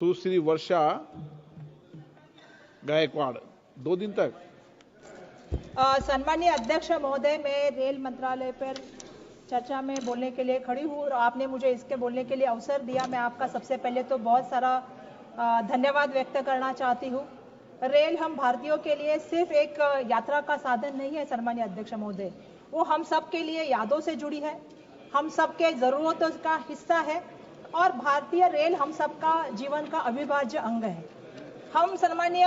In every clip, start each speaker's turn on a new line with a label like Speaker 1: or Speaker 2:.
Speaker 1: सुश्री वर्षा गायकवाड़ 2 दिन तक।
Speaker 2: सम्मानीय अध्यक्ष महोदय, मैं रेल मंत्रालय पर चर्चा में बोलने के लिए खड़ी हूँ और आपने मुझे इसके बोलने के लिए अवसर दिया। मैं आपका सबसे पहले तो बहुत सारा धन्यवाद व्यक्त करना चाहती हूँ। रेल हम भारतीयों के लिए सिर्फ एक यात्रा का साधन नहीं है सम्मानीय अध्यक्ष महोदय, वो हम सब के लिए यादों से जुड़ी है, हम सबके जरूरतों का हिस्सा है और भारतीय रेल हम सबका जीवन का अविभाज्य अंग है। हम सम्मानीय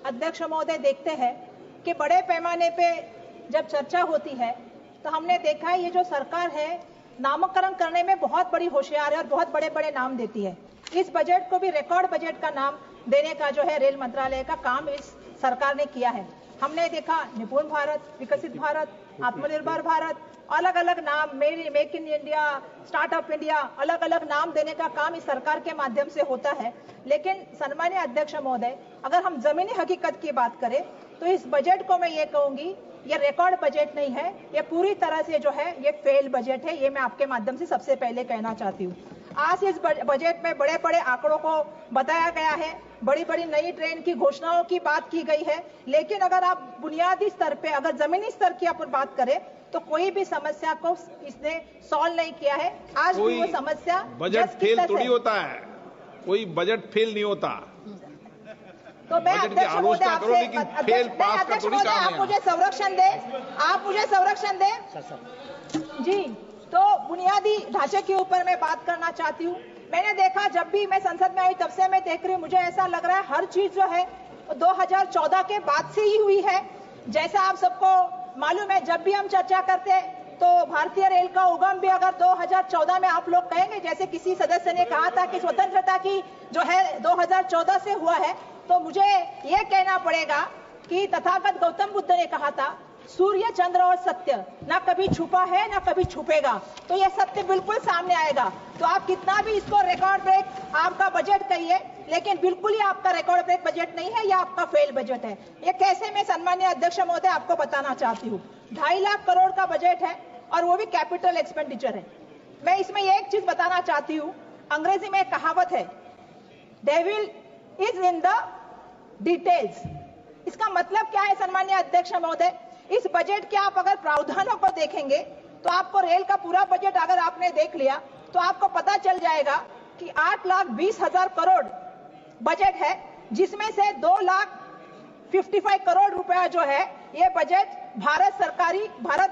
Speaker 2: अध्यक्ष महोदय देखते हैं कि बड़े पैमाने पे जब चर्चा होती है तो हमने देखा है ये जो सरकार है नामकरण करने में बहुत बड़ी होशियार है और बहुत बड़े बड़े नाम देती है। इस बजट को भी रिकॉर्ड बजट का नाम देने का जो है रेल मंत्रालय का काम इस सरकार ने किया है। हमने देखा निपुण भारत, विकसित भारत, आत्मनिर्भर भारत, अलग अलग नाम, make in India, startup India, अलग अलग नाम देने का काम इस सरकार के माध्यम से होता है। लेकिन सम्मानीय अध्यक्ष महोदय, अगर हम जमीनी हकीकत की बात करें तो इस बजट को मैं ये कहूंगी ये रिकॉर्ड बजट नहीं है, ये पूरी तरह से जो है ये फेल बजट है। ये मैं आपके माध्यम से सबसे पहले कहना चाहती हूँ। आज इस बजट में बड़े बड़े आंकड़ों को बताया गया है, बड़ी बड़ी नई ट्रेन की घोषणाओं की बात की गई है, लेकिन अगर आप बुनियादी स्तर पे, अगर जमीनी स्तर की आप बात करें तो कोई भी समस्या को इसने सॉल्व नहीं किया है। आज भी वो समस्या
Speaker 1: बजट फेल थोड़ी होता है, कोई बजट फेल नहीं होता।
Speaker 2: तो मैं अध्यक्ष महोदय आपसे आप मुझे संरक्षण दे, आप मुझे संरक्षण दे जी। तो बुनियादी ढांचे के ऊपर मैं बात करना चाहती हूँ। मैंने देखा जब भी मैं संसद में आई तब से मैं देख रही हूँ, मुझे ऐसा लग रहा है हर चीज जो है 2014 के बाद से ही हुई है। जैसा आप सबको मालूम है, जब भी हम चर्चा करते हैं तो भारतीय रेल का उगम भी अगर 2014 में आप लोग कहेंगे, जैसे किसी सदस्य ने कहा था कि स्वतंत्रता की जो है 2014 से हुआ है, तो मुझे ये कहना पड़ेगा कि तथागत गौतम बुद्ध ने कहा था सूर्य, चंद्र और सत्य ना कभी छुपा है ना कभी छुपेगा। तो ये सत्य बिल्कुल सामने आएगा। तो आप कितना भी इसको रिकॉर्ड ब्रेक आपका बजट कहिए, लेकिन बिल्कुल ही आपका रिकॉर्ड ब्रेक बजट नहीं है, ये आपका फेल बजट है। ये कैसे, मैं सम्मानीय अध्यक्ष महोदय आपको बताना चाहती हूँ। 2.5 लाख करोड़ का बजट है और वो भी कैपिटल एक्सपेंडिचर है। मैं इसमें एक चीज बताना चाहती हूँ, अंग्रेजी में एक कहावत है, devil is in the details. इसका मतलब क्या है सम्मानीय अध्यक्ष महोदय? इस बजट के आप अगर प्रावधानों को देखेंगे तो आपको रेल का पूरा बजट अगर आपने देख लिया तो आपको पता चल जाएगा कि 8,20,000 करोड़ बजट है, जिसमें से 2,55,000 करोड़ रुपया जो है ये बजट भारत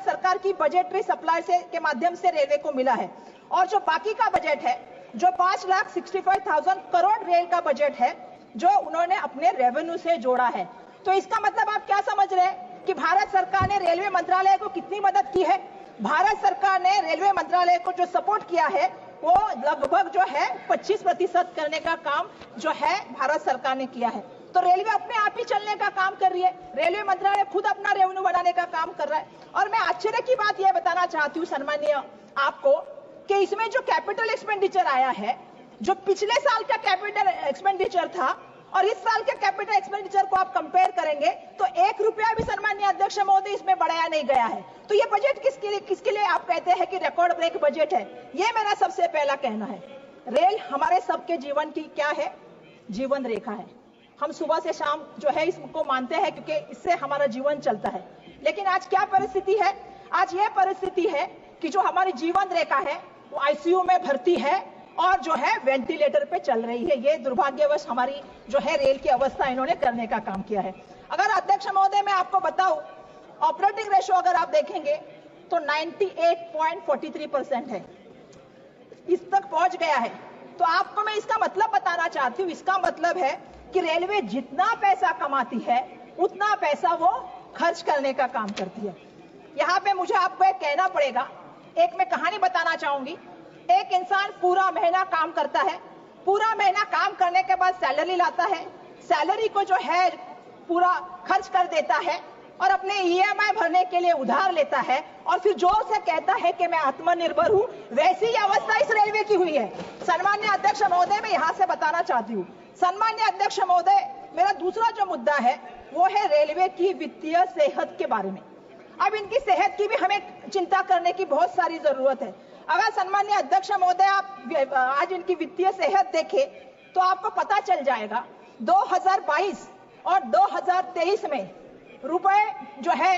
Speaker 2: सरकार की बजटरी सप्लाई से के माध्यम से रेलवे को मिला है। और जो बाकी का बजट है, जो 5,65,000 करोड़ रेल का बजट है, जो उन्होंने अपने रेवेन्यू से जोड़ा है। तो इसका मतलब आप क्या समझ रहे हैं कि भारत सरकार ने रेलवे मंत्रालय को कितनी मदद की है? भारत सरकार ने रेलवे मंत्रालय को जो सपोर्ट किया है वो लगभग जो है 25% करने का काम जो है भारत सरकार ने किया है। तो रेलवे अपने आप ही चलने का काम कर रही है, रेलवे मंत्रालय खुद अपना रेवेन्यू बढ़ाने का काम कर रहा है। और मैं आश्चर्य की बात यह बताना चाहती हूँ सम्मानीय आपको कि इसमें जो कैपिटल एक्सपेंडिचर आया है, जो पिछले साल का कैपिटल एक्सपेंडिचर था और इस साल के कैपिटल एक्सपेंडिचर को आप कंपेयर करेंगे तो 1 रुपया भी सम्मानीय अध्यक्ष महोदय इसमें बढ़ाया नहीं गया है। तो ये बजट किसके लिए आप कहते हैं कि रिकॉर्ड ब्रेक बजट है? ये मेरा सबसे पहला कहना है। रेल हमारे सबके जीवन की क्या है? जीवन रेखा है। हम सुबह से शाम जो है इसको मानते हैं क्योंकि इससे हमारा जीवन चलता है। लेकिन आज क्या परिस्थिति है? आज ये परिस्थिति है कि जो हमारी जीवन रेखा है वो आईसीयू में भर्ती है और जो है वेंटिलेटर पे चल रही है। ये दुर्भाग्यवश हमारी जो है रेल की अवस्था इन्होंने करने का काम किया है। अगर अध्यक्ष महोदय मैं आपको बताऊं, ऑपरेटिंग रेशियो अगर आप देखेंगे तो 98.43% है, इस तक पहुंच गया है। तो आपको मैं इसका मतलब बताना चाहती हूँ, इसका मतलब है कि रेलवे जितना पैसा कमाती है उतना पैसा वो खर्च करने का काम करती है। यहाँ पे मुझे आपको एक कहना पड़ेगा, एक मैं कहानी बताना चाहूंगी। एक इंसान पूरा महीना काम करता है, पूरा महीना काम करने के बाद सैलरी लाता है, सैलरी को जो है पूरा खर्च कर देता है और अपने ईएमआई भरने के लिए उधार लेता है और फिर जोर से कहता है कि मैं आत्मनिर्भर हूं। वैसी ही अवस्था इस रेलवे की हुई है। सम्मानीय अध्यक्ष महोदय मैं यहां से बताना चाहती हूँ। सम्मानीय अध्यक्ष महोदय, मेरा दूसरा जो मुद्दा है वो है रेलवे की वित्तीय सेहत के बारे में। अब इनकी सेहत की भी हमें चिंता करने की बहुत सारी जरूरत है। अगर सम्मानीय अध्यक्ष महोदय आप आज इनकी वित्तीय सेहत देखें तो आपको पता चल जाएगा 2022 और 2023 में रुपए जो है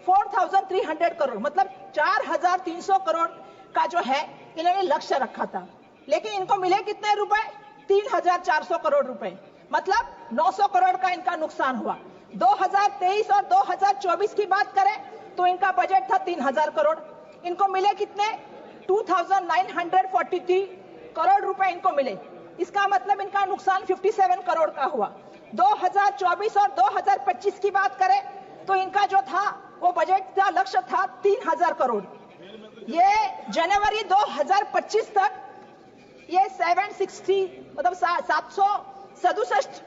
Speaker 2: 4,300 करोड़, मतलब 4,300 करोड़ का जो है इन्होंने लक्ष्य रखा था, लेकिन इनको मिले कितने रुपए? 3,400 करोड़ रुपए, मतलब 900 करोड़ का इनका नुकसान हुआ। 2023 और 2024 की बात करें तो इनका बजट था 3,000 करोड़, इनको मिले कितने? 2,943 करोड़ रुपए इनको मिले। इसका मतलब इनका नुकसान 57 करोड़ का हुआ। 2024 और 2025 की बात करें तो इनका जो था वो बजट का लक्ष्य था 3,000 करोड़। ये जनवरी 2025 तक ये 760 मतलब 767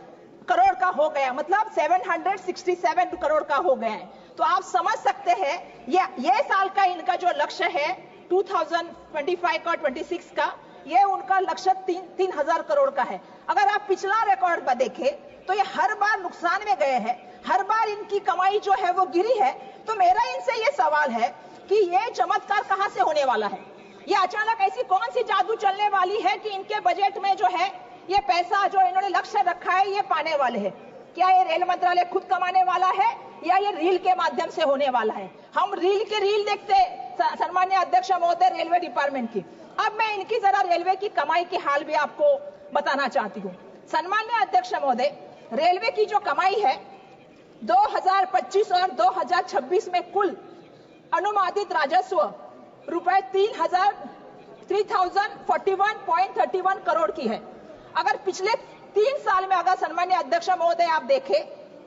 Speaker 2: करोड़ का हो गया, मतलब 767 करोड़ का हो गया है। तो आप समझ सकते हैं ये साल का इनका जो लक्ष्य है 2025 का 26 का, ये उनका लक्ष्य 3,000 करोड़ का है। अगर आप पिछला रिकॉर्ड पर देखें तो ये हर बार नुकसान में गए हैं, हर बार इनकी कमाई जो है वो गिरी है। तो मेरा इनसे ये सवाल है कि ये चमत्कार कहां से होने वाला है? ये अचानक ऐसी कौन सी जादू चलने वाली है कि इनके बजट में जो है ये पैसा जो इन्होंने लक्ष्य रखा है ये पाने वाले हैं? क्या ये रेल मंत्रालय खुद कमाने वाला है या ये रील के माध्यम से होने वाला है? हम रील देखते सम्माननीय अध्यक्ष महोदय रेलवे डिपार्टमेंट की। अब मैं इनकी जरा रेलवे की कमाई की हाल भी आपको बताना चाहती हूँ। सम्माननीय अध्यक्ष महोदय, रेलवे की जो कमाई है 2025 और 2026 में कुल अनुमानित राजस्व रुपए 3,041.31 करोड़ की है। अगर पिछले 3 साल में अगर सम्माननीय अध्यक्ष महोदय आप देखें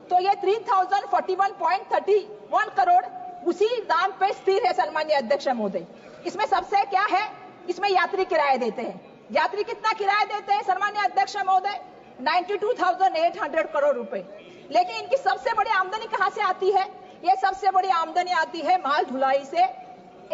Speaker 2: तो ये 3,041.31 करोड़ उसी दाम पे स्थिर है। सम्माननीय अध्यक्ष महोदय, इसमें सबसे क्या है, इसमें यात्री किराया देते हैं। यात्री कितना किराया देते हैं सम्माननीय अध्यक्ष महोदय? 92,800 करोड़ रुपए। लेकिन इनकी सबसे बड़ी आमदनी कहां से आती है? ये सबसे बड़ी आमदनी आती है माल ढुलाई से।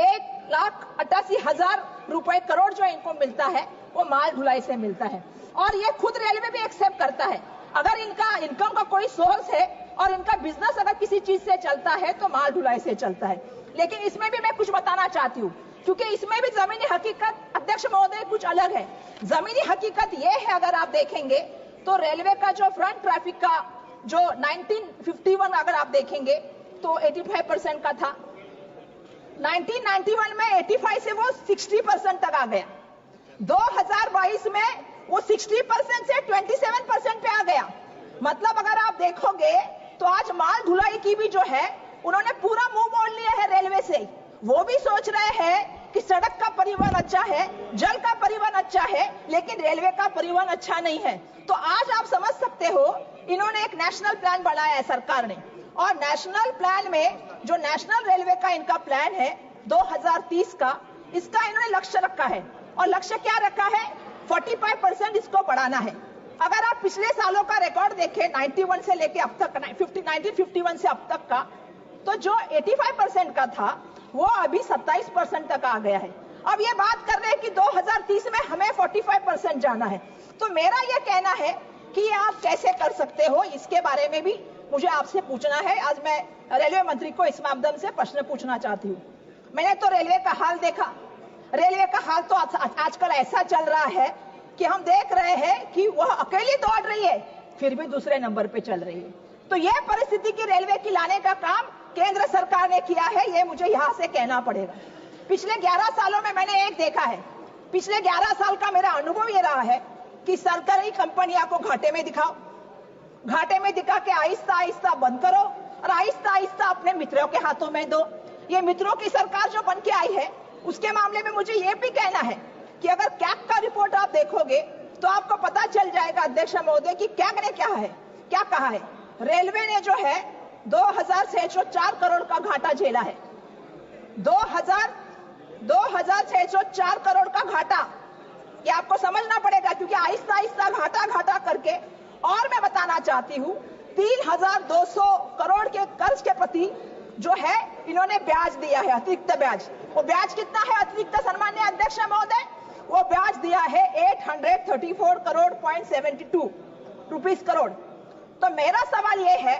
Speaker 2: 1,88,000 रुपए करोड़ जो इनको मिलता है वो माल ढुलाई से मिलता है, और ये खुद रेलवे भी एक्सेप्ट करता है। अगर इनका इनकम का कोई सोर्स है और इनका बिजनेस अगर किसी चीज से चलता है तो माल ढुलाई से चलता है। लेकिन इसमें भी मैं कुछ बताना चाहती हूँ, क्योंकि इसमें भी जमीनी हकीकत अध्यक्ष महोदय कुछ अलग है। जमीनी हकीकत ये है, अगर आप देखेंगे तो रेलवे का जो फ्रंट ट्रैफिक का जो 1951 अगर आप देखेंगे तो 85% का था। 1991 में 85 से वो 60% तक आ गया। 2022 में वो 60% से 27% पे आ गया। मतलब अगर आप देखोगे तो आज माल ढुलाई की भी जो है उन्होंने पूरा मुंह मोड़ लिया है रेलवे से। वो भी सोच रहे हैं कि सड़क का परिवहन अच्छा है, जल का परिवहन अच्छा है, लेकिन रेलवे का परिवहन अच्छा नहीं है। तो आज आप समझ सकते हो इन्होंने एक नेशनल प्लान बनाया है सरकार ने, और नेशनल प्लान में जो नेशनल रेलवे का इनका प्लान है 2030 का, इसका इन्होंने लक्ष्य रखा है। और लक्ष्य क्या रखा है? 45% इसको बढ़ाना है। अगर आप पिछले सालों का रिकॉर्ड देखें 91 से लेके अब तक 1951 से अब तक का, तो जो 85% का था वो अभी 27% तक आ गया है। अब ये बात कर रहे हैं कि 2030 में हमें 45% जाना है। तो मेरा ये कहना है कि आप कैसे कर सकते हो, इसके बारे में भी मुझे आपसे पूछना है। आज मैं रेलवे मंत्री को इस माध्यम से प्रश्न पूछना चाहती हूँ। मैंने तो रेलवे का हाल देखा। रेलवे का हाल तो आजकल ऐसा चल रहा है कि हम देख रहे हैं कि वह अकेली दौड़ रही है फिर भी दूसरे नंबर पे चल रही है। तो यह परिस्थिति की रेलवे की लाने का काम केंद्र सरकार ने किया है, ये मुझे यहां से कहना पड़ेगा। पिछले 11 सालों में मैंने एक देखा है, पिछले 11 साल का मेरा अनुभव ये रहा है कि सरकारी कंपनियां को घाटे में दिखाओ, घाटे में दिखा के आहिस्ता आहिस्ता बंद करो और आहिस्ता आहिस्ता अपने मित्रों के हाथों में दो। ये मित्रों की सरकार जो बन के आई है उसके मामले में मुझे ये भी कहना है कि अगर कैग का रिपोर्ट आप देखोगे तो आपको पता चल जाएगा अध्यक्ष महोदय कि कैग ने क्या कहा है। रेलवे ने जो है 2,604 करोड़ का घाटा झेला है। 2,604 करोड़ का घाटा, ये आपको समझना पड़ेगा, क्योंकि आहिस्ता आहिस्ता घाटा करके, और मैं बताना चाहती हूँ 3,200 करोड़ के कर्ज के प्रति जो है इन्होंने ब्याज दिया है, अतिरिक्त ब्याज। वो ब्याज कितना है अतिरिक्त सम्माननीय अध्यक्ष महोदय? वो ब्याज दिया है 834 करोड़ 0.72 रुपीस करोड़। तो मेरा सवाल ये है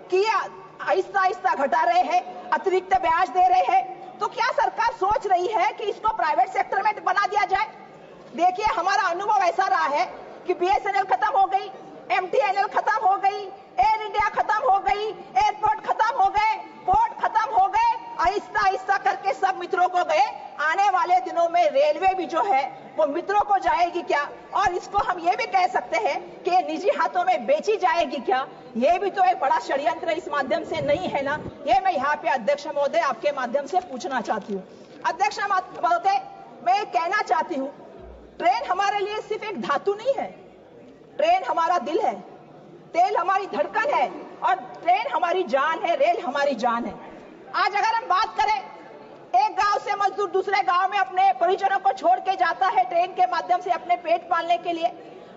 Speaker 2: कि आहिस्ता आहिस्ता घटा रहे हैं, अतिरिक्त ब्याज दे रहे हैं, तो क्या सरकार सोच रही है कि इसको प्राइवेट सेक्टर में बना दिया जाए? देखिए हमारा अनुभव ऐसा रहा है कि BSNL खत्म हो गई, MTNL खत्म हो गई, एयर इंडिया खत्म हो गई, एयरपोर्ट खत्म हो गए, पोर्ट खत्म हो गए, आहिस्ता आहिस्ता करके सब मित्रों को गए। आने वाले दिनों में रेलवे भी जो है वो मित्रों को जाएगी क्या, और इसको हम ये भी कह सकते हैं कि निजी हाथों में बेची जाएगी क्या, ये भी तो एक बड़ा षड्यंत्र इस माध्यम से नहीं है ना। ये मैं यहाँ पे अध्यक्ष महोदय आपके माध्यम से पूछना चाहती हूँ। अध्यक्ष महोदय, मैं कहना चाहती हूँ, ट्रेन हमारे लिए सिर्फ एक धातु नहीं है, ट्रेन हमारा दिल है, तेल हमारी धड़कन है, और ट्रेन हमारी जान है, रेल हमारी जान है। आज अगर हम बात करें, एक गांव से मजदूर दूसरे गांव में अपने परिजनों को छोड़ के जाता है ट्रेन के माध्यम से अपने पेट पालने के लिए।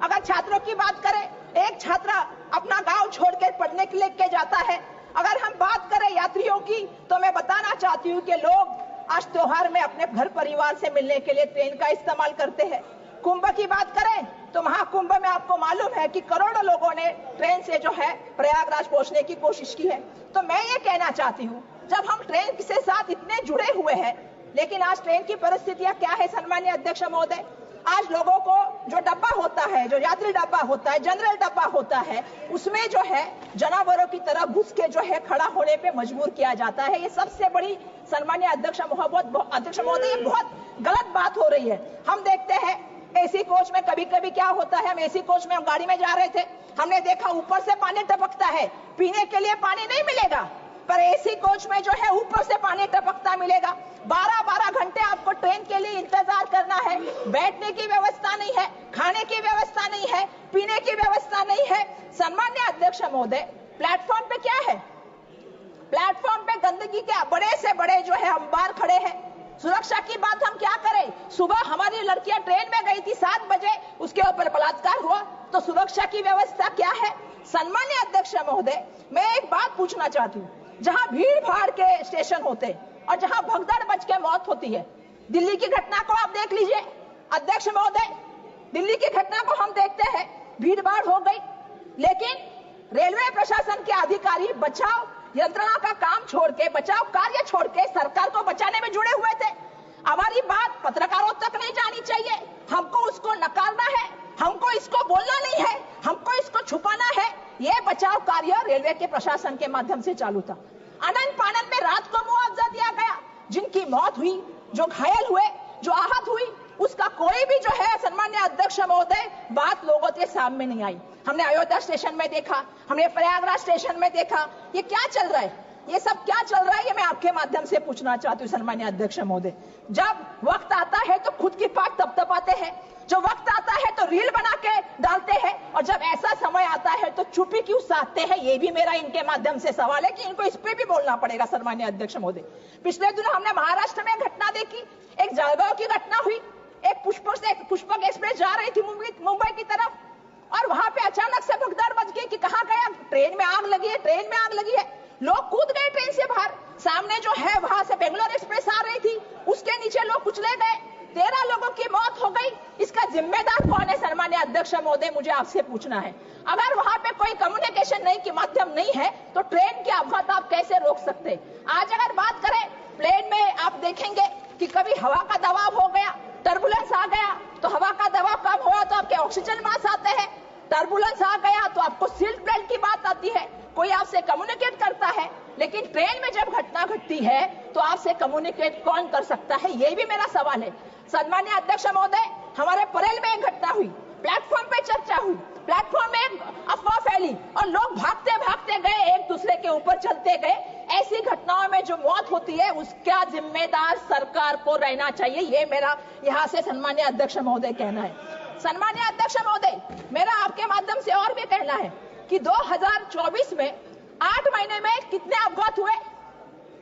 Speaker 2: अगर छात्रों की बात करें, एक छात्र अपना गांव छोड़कर पढ़ने के लिए जाता है। अगर हम बात करें यात्रियों की, तो मैं बताना चाहती हूँ कि लोग आज त्योहार में अपने घर परिवार से मिलने के लिए ट्रेन का इस्तेमाल करते हैं। कुंभ की बात करें तो महाकुंभ में आपको मालूम है कि करोड़ों लोगों ने ट्रेन से जो है प्रयागराज पहुंचने की कोशिश की है। तो मैं ये कहना चाहती हूँ, जब हम ट्रेन के साथ इतने जुड़े हुए हैं, लेकिन आज ट्रेन की परिस्थितियां क्या है सन्माननीय अध्यक्ष महोदय। आज लोगों को जो डब्बा होता है, जो यात्री डब्बा होता है, जनरल डब्बा होता है, उसमें जो है जानवरों की तरह घुस के जो है खड़ा होने पे मजबूर किया जाता है। ये सबसे बड़ी सन्माननीय अध्यक्ष महोदय ये बहुत गलत बात हो रही है। हम देखते हैं एसी कोच में कभी कभी क्या होता है, हम एसी कोच में हम गाड़ी में जा रहे थे, हमने देखा ऊपर से पानी टपकता है, पीने के लिए पानी नहीं मिलेगा, पर एसी कोच में जो है ऊपर से पानी टपकता मिलेगा। 12-12 घंटे आपको ट्रेन के लिए इंतजार करना है, बैठने की व्यवस्था नहीं है, खाने की व्यवस्था नहीं है, पीने की व्यवस्था नहीं है। सन्माननीय अध्यक्ष महोदय, प्लेटफॉर्म पे क्या है, प्लेटफॉर्म पे गंदगी के बड़े से बड़े जो है अंबार खड़े हैं। सुरक्षा की बात हम क्या करें, सुबह हमारी लड़कियां ट्रेन में गई थी 7 बजे, उसके ऊपर बलात्कार हुआ, तो सुरक्षा की व्यवस्था क्या है। सन्माननीय अध्यक्ष महोदय, मैं एक बात पूछना चाहती हूँ, जहां भीड़ भाड़ के स्टेशन होते और जहां भगदड़ मच के मौत होती है, दिल्ली की घटना को आप देख लीजिए अध्यक्ष महोदय, दिल्ली की घटना को हम देखते हैं, भीड़ भाड़ हो गई, लेकिन रेलवे प्रशासन के अधिकारी बचाव यंत्रणा का काम छोड़ के, बचाव कार्य छोड़ के सरकार को बचाने में जुड़े हुए थे। हमारी बात पत्रकारों तक नहीं जानी चाहिए, हमको उसको नकारना है, हमको इसको बोलना नहीं है, हमको इसको छुपाना है। यह बचाव कार्य रेलवे के प्रशासन के माध्यम से चालू था। आनंद फानन में रात को मुआवजा दिया गया, जिनकी मौत हुई, जो घायल हुए, जो आहत हुई, उसका कोई भी जो है सन्माननीय अध्यक्ष महोदय बात लोगों के सामने नहीं आई। हमने अयोध्या स्टेशन में देखा, हमने प्रयागराज स्टेशन में देखा, ये क्या चल रहा है, ये सब क्या चल रहा है, ये मैं आपके माध्यम से पूछना चाहती हूँ सन्माननीय अध्यक्ष महोदय। जब वक्त आता है तो खुद की पाट तपतपाते हैं, जो वक्त आता है तो रील बना के डालते हैं, और जब ऐसा समय आता है तो चुप्पी क्यों साधते हैं, ये भी मेरा इनके माध्यम से सवाल है कि इनको इस पे भी बोलना पड़ेगा सन्माननीय अध्यक्ष महोदय। पिछले दिनों हमने महाराष्ट्र में घटना देखी, एक जलगांव की घटना हुई, एक पुष्पक एक्सप्रेस जा रही थी मुंबई की तरफ, और वहां पे अचानक से भगदड़ मच गई कि कहां गया, ट्रेन में आग लगी है, ट्रेन में आग लगी है, लोग कूद गए ट्रेन से बाहर। सामने जो है वहां से बेंगलोर एक्सप्रेस आ रही थी, उसके नीचे लोग कुचले गए, 13 लोगों की मौत हो गई। इसका जिम्मेदार कौन है सन्माननीय अध्यक्ष महोदय, मुझे आपसे पूछना है। अगर वहां पे कोई कम्युनिकेशन नहीं के माध्यम नहीं है तो ट्रेन के अपघात आप कैसे रोक सकते। आज अगर बात करें प्लेन में, आप देखेंगे कि कभी हवा का दबाव हो गया, टर्बुलेंस आ गया, तो हवा का दबाव कम हुआ तो आपके ऑक्सीजन मास्क आते हैं, टर्बुलेंस आ गया तो आपको सीट बेल्ट की बात आती है, कोई आपसे कम्युनिकेट करता है। लेकिन ट्रेन में जब घटना घटती है तो आपसे कम्युनिकेट कौन कर सकता है, ये भी मेरा सवाल है। सन्माननीय अध्यक्ष महोदय, हमारे परेल में एक घटना हुई, प्लेटफॉर्म पे चर्चा हुई, प्लेटफॉर्म में एक अफवाह फैली और लोग भागते भागते गए, एक दूसरे के ऊपर चलते गए। ऐसी घटनाओं में जो मौत होती है उसका जिम्मेदार सरकार को रहना चाहिए, ये मेरा यहाँ से सन्माननीय अध्यक्ष महोदय कहना है। सन्माननीय अध्यक्ष महोदय, मेरा आपके माध्यम से और भी कहना है कि 2024 में 8 महीने में कितने अपघात हुए,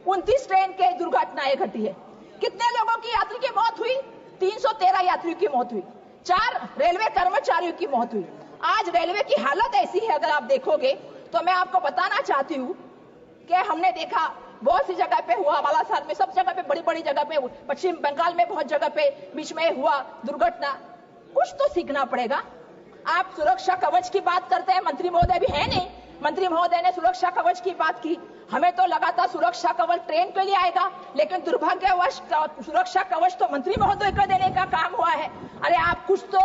Speaker 2: 29 ट्रेन के दुर्घटनाएं घटी है, कितने लोगों की यात्री की मौत हुई, 313 यात्रियों की मौत हुई, 4 रेलवे कर्मचारियों की मौत हुई। आज रेलवे की हालत ऐसी है, अगर आप देखोगे तो मैं आपको बताना चाहती हूँ कि हमने देखा बहुत सी जगह पे हुआ, बालासार में, सब जगह पे, बड़ी बड़ी जगह पे, पश्चिम बंगाल में बहुत जगह पे बीच में हुआ दुर्घटना। कुछ तो सीखना पड़ेगा। आप सुरक्षा कवच की बात करते हैं, मंत्री महोदय भी है नहीं, मंत्री महोदय ने सुरक्षा कवच की बात की। हमें तो लगा था सुरक्षा कवच ट्रेन के लिए आएगा, लेकिन दुर्भाग्यवश सुरक्षा कवच तो मंत्री महोदय को देने का काम हुआ है। अरे आप कुछ तो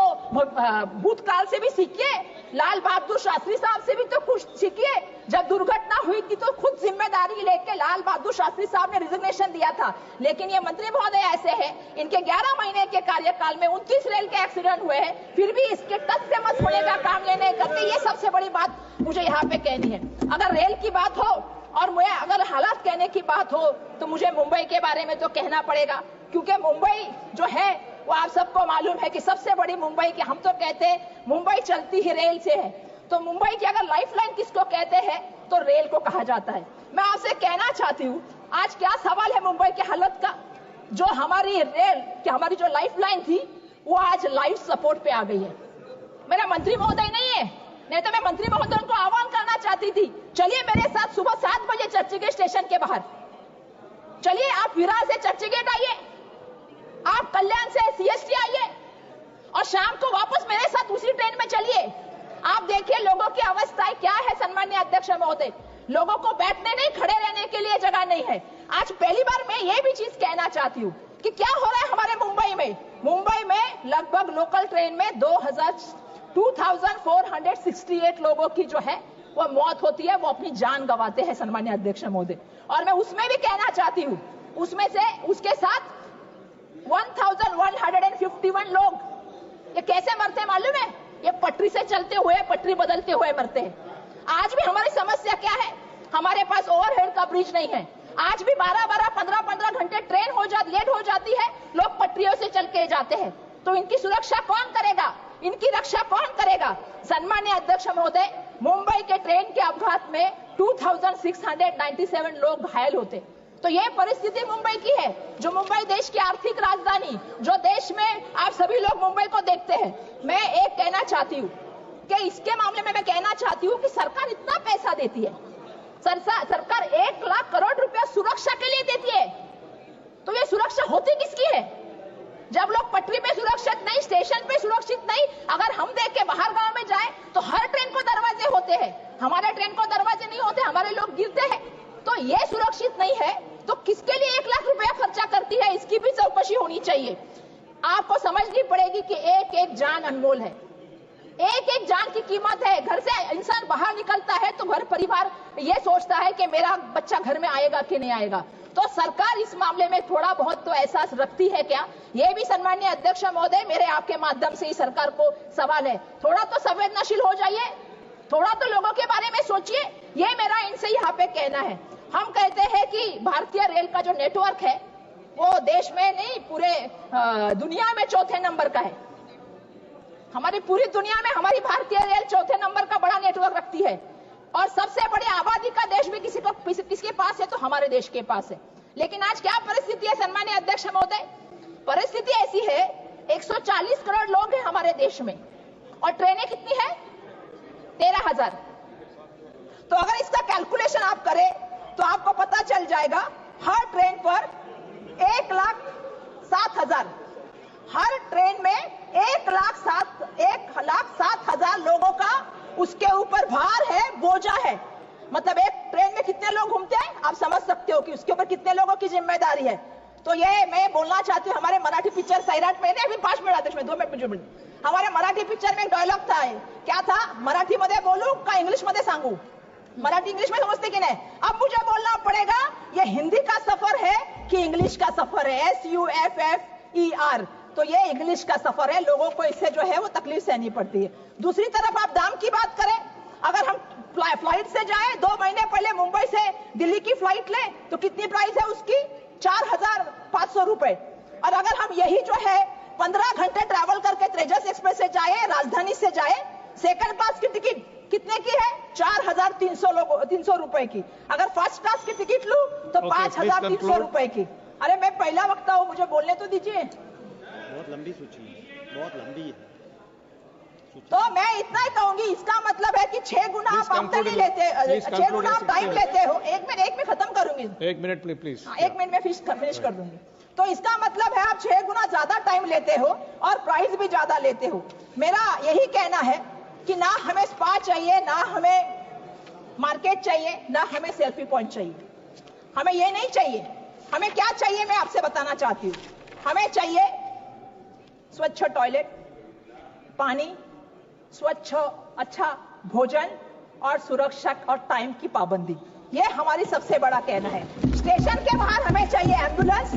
Speaker 2: भूतकाल से भी सीखिए, लाल बहादुर शास्त्री साहब से भी तो कुछ सीखिए। जब दुर्घटना हुई थी तो खुद जिम्मेदारी लेके लाल बहादुर शास्त्री साहब ने रिजिग्नेशन दिया था, लेकिन ये मंत्री महोदय ऐसे हैं, इनके 11 महीने के कार्यकाल में 29 रेल के एक्सीडेंट हुए हैं, फिर भी इसके टस से मस होने का काम नहीं करते। ये सबसे बड़ी बात मुझे यहाँ पे कहनी है। अगर रेल की बात हो और मुझे अगर हालात कहने की बात हो तो मुझे मुंबई के बारे में तो कहना पड़ेगा, क्योंकि मुंबई जो है वो आप सबको मालूम है कि सबसे बड़ी मुंबई की, हम तो कहते हैं मुंबई चलती ही रेल से है, तो मुंबई की अगर लाइफलाइन किसको कहते हैं तो रेल को कहा जाता है। मैं आपसे कहना चाहती हूँ, आज क्या सवाल है मुंबई की हालत का, जो हमारी रेल की हमारी जो लाइफलाइन थी वो आज लाइफ सपोर्ट पे आ गई है। मेरा मंत्री महोदय नहीं है, नहीं तो मैं मंत्री महोदय को आह्वान करना चाहती थी, चलिए मेरे साथ सुबह 7 बजे चर्चगेट स्टेशन के बाहर, चलिए आप विरार से चर्चगेट आइए, आप कल्याण से सीएसटी आइए और शाम को वापस मेरे साथ उसी ट्रेन में चलिए। आप देखिए लोगों की अवस्था क्या है। सम्माननीय अध्यक्ष महोदय, लोगों को बैठने नहीं, खड़े रहने के लिए जगह नहीं है। आज पहली बार मैं ये भी चीज कहना चाहती हूँ कि क्या हो रहा है हमारे मुंबई में। मुंबई में लगभग लोकल ट्रेन में 2468 लोगों की जो है वो मौत होती है, वो अपनी जान गंवाते हैं सम्माननीय अध्यक्ष महोदय। और मैं उसमें भी कहना चाहती हूँ, उसमें से उसके साथ 1151 लोग ये कैसे मरते हैं मालूम है? ये पटरी से चलते हुए, पटरी बदलते हुए मरते हैं। आज भी हमारी समस्या क्या है? हमारे पास ओवरहेड का ब्रिज नहीं है। आज भी 12-12, 15-15 घंटे ट्रेन लेट हो जाती है, लोग पटरियों से चल के जाते हैं। तो इनकी सुरक्षा कौन करेगा? इनकी रक्षा कौन करेगा? सम्माननीय अध्यक्ष महोदय, मुंबई के ट्रेन के अपघात में 2697 लोग घायल होते। तो ये परिस्थिति मुंबई की है, जो मुंबई देश की आर्थिक राजधानी, जो देश में आप सभी लोग मुंबई को देखते हैं। मैं एक कहना चाहती हूँ कि इसके मामले में मैं कहना चाहती हूँ कि सरकार इतना पैसा देती है, सरकार 1 लाख करोड़ रुपया सुरक्षा के लिए देती है, तो ये सुरक्षा होती किसकी है? जब लोग पटरी पे सुरक्षित नहीं, स्टेशन पे सुरक्षित नहीं, अगर हम देख के बाहर गांव में जाए तो हर ट्रेन को दरवाजे होते हैं, हमारे ट्रेन को दरवाजे नहीं होते, हमारे लोग गिरते हैं। तो ये सुरक्षित नहीं है तो किसके लिए 1 लाख रुपया खर्चा करती है? इसकी भी चौकसी होनी चाहिए। आपको समझनी पड़ेगी कि एक एक जान अनमोल है, एक एक जान की कीमत है। घर से इंसान बाहर निकलता है तो घर परिवार ये सोचता है कि मेरा बच्चा घर में आएगा कि नहीं आएगा। तो सरकार इस मामले में थोड़ा बहुत तो एहसास रखती है क्या? ये भी सम्माननीय अध्यक्ष महोदय, मेरे आपके माध्यम से ही सरकार को सवाल है, थोड़ा तो संवेदनशील हो जाइए, थोड़ा तो लोगों के बारे में सोचिए। ये मेरा इनसे यहाँ पे कहना है। हम कहते हैं कि भारतीय रेल का जो नेटवर्क है वो देश में नहीं, पूरे दुनिया में 4थे नंबर का है। हमारी पूरी दुनिया में हमारी भारतीय रेल 4थे नंबर का बड़ा नेटवर्क रखती है, और सबसे बड़ी आबादी का देश भी किसके पास है तो हमारे देश के पास है। लेकिन आज क्या परिस्थिति है सम्माननीय अध्यक्ष महोदय? परिस्थिति ऐसी है, 140 करोड़ लोग हैं हमारे देश में और ट्रेनें कितनी है? 13,000। तो अगर इसका कैलकुलेशन आप करें तो आपको पता चल जाएगा, हर ट्रेन पर 1,07,000, हर ट्रेन में 1,07,000 लोगों का उसके ऊपर भार है, बोझा है। मतलब एक ट्रेन में कितने लोग घूमते हैं आप समझ सकते हो कि उसके ऊपर कितने लोगों की जिम्मेदारी है। तो ये मैं बोलना चाहती हूँ, हमारे मराठी पिक्चर सैराट में, अभी 5 मिनट आते, 2 मिनिट, हमारे मराठी पिक्चर में एक डायलॉग था, क्या था? मराठी मध्ये बोलू का इंग्लिश मध्ये सांगू? मराठी इंग्लिश में समझते कि नहीं? अब मुझे बोलना पड़ेगा ये हिंदी का सफर है कि इंग्लिश का सफर है, SUFFER। तो ये इंग्लिश का सफर है, लोगों को इससे जो है वो तकलीफ सहनी पड़ती है। दूसरी तरफ आप दाम की बात करें, अगर हम फ्लाइट से जाए, 2 महीने पहले मुंबई से दिल्ली की फ्लाइट ले तो कितनी प्राइस है उसकी? 4,500 रुपए। और अगर हम यही जो है 15 घंटे ट्रैवल करके तेजस एक्सप्रेस से जाए, राजधानी से जाए, सेकंड क्लास की टिकट कितने की है? 4,300 रुपए की। अगर फर्स्ट क्लास की टिकट लूं तो 5,300 रुपए की। अरे मैं पहला वक्ता हूं, मुझे बोलने तो दीजिए।
Speaker 3: बहुत लंबी सूची है, बहुत लंबी है।
Speaker 2: तो मैं इतना ही कहूंगी, इसका मतलब है कि 6 गुना आप हफ्ते नहीं लेते, 6 गुना आप टाइम लेते हो। एक मिनट खत्म करूंगी,
Speaker 1: 1 मिनट प्लीज।
Speaker 2: 1 मिनट में फिनिश कर दूंगी। तो इसका मतलब है आप 6 गुना ज्यादा टाइम लेते हो और प्राइस भी ज्यादा लेते हो। मेरा यही कहना है कि ना हमें स्पा चाहिए, ना हमें मार्केट चाहिए, ना हमें सेल्फी पॉइंट चाहिए। हमें ये नहीं चाहिए। हमें क्या चाहिए मैं आपसे बताना चाहती हूँ। हमें चाहिए स्वच्छ टॉयलेट, पानी, स्वच्छ अच्छा भोजन और सुरक्षा और टाइम की पाबंदी। ये हमारी सबसे बड़ा कहना है। स्टेशन के बाहर हमें चाहिए एम्बुलेंस।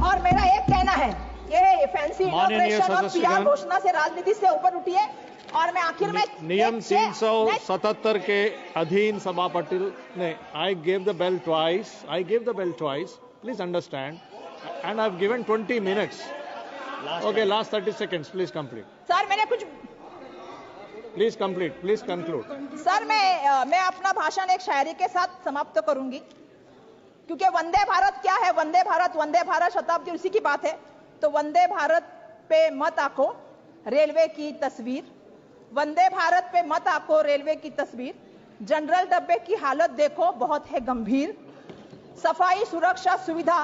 Speaker 2: और मेरा एक कहना है, ये फैंसी इनॉग्रेशन और पीआर घोषणा से राजनीति से ऊपर उठिए। और मैं आखिर में
Speaker 4: नियम 377 के अधीन सभापति ने I gave the bell twice, please understand, and I have given 20 minutes. Okay, last 30 seconds, please complete.
Speaker 2: Sir मैंने कुछ
Speaker 4: please complete, please conclude.
Speaker 2: Sir मैं अपना भाषण एक शायरी के साथ समाप्त करूंगी, क्योंकि वंदे भारत क्या है, वंदे भारत शताब्दी उसी की बात है। तो वंदे भारत पे मत आंको रेलवे की तस्वीर, वंदे भारत पे मत आंको रेलवे की तस्वीर, जनरल डब्बे की हालत देखो बहुत है गंभीर, सफाई सुरक्षा सुविधा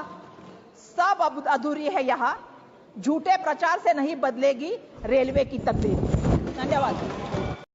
Speaker 2: सब अधूरी है यहाँ, झूठे प्रचार से नहीं बदलेगी रेलवे की तकदीर। धन्यवाद।